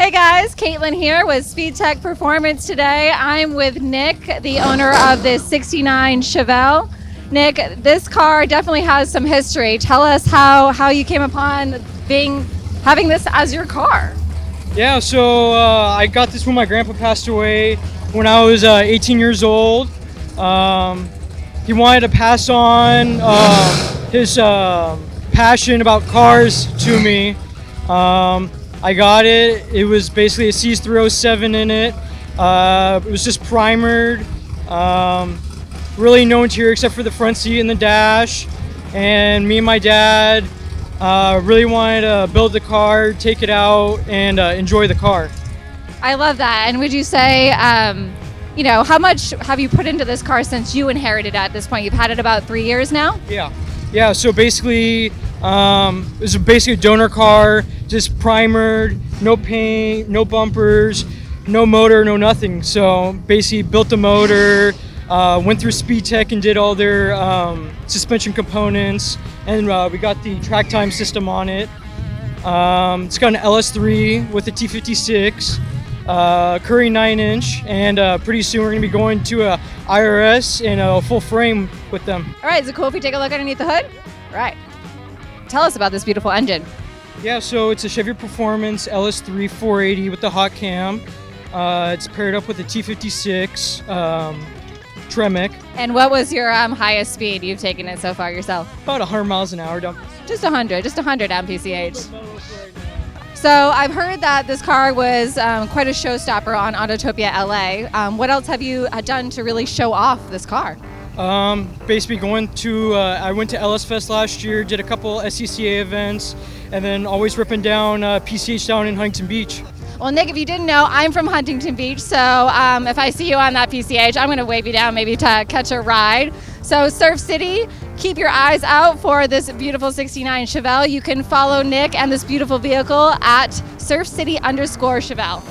Hi guys, Caitlin here with Speedtech Performance today. I'm with Nick, the owner of this 69 Chevelle. Nick, this car definitely has some history. Tell us how you came upon having this as your car. Yeah, so I got this when my grandpa passed away when I was 18 years old. He wanted to pass on his passion about cars to me. I got it. It was basically a CS307 in it. It was just primered. Really no interior except for the front seat and the dash. And me and my dad really wanted to build the car, take it out, and enjoy the car. I love that. And would you say, how much have you put into this car since you inherited it at this point? You've had it about 3 years now? Yeah. So basically, it was basically a donor car, just primered, no paint, no bumpers, no motor, no nothing. So basically built the motor, went through Speedtech and did all their suspension components, and we got the track time system on it. It's got an LS3 with a T56, Curry 9-inch, and pretty soon we're going to be going to a IRS and a full frame with them. All right, is it cool if we take a look underneath the hood? Right. Tell us about this beautiful engine. Yeah, so it's a Chevy Performance LS3 480 with the hot cam. It's paired up with a T56 Tremec. And what was your highest speed you've taken it so far yourself? About 100 miles an hour. Just 100 mpch. So I've heard that this car was quite a showstopper on Autotopia LA. What else have you done to really show off this car? Basically I went to LS Fest last year, did a couple SCCA events, and then always ripping down PCH down in Huntington Beach. Well, Nick, if you didn't know, I'm from Huntington Beach, so if I see you on that PCH, I'm going to wave you down maybe to catch a ride. So Surf City, keep your eyes out for this beautiful 69 Chevelle. You can follow Nick and this beautiful vehicle at surfcity_Chevelle.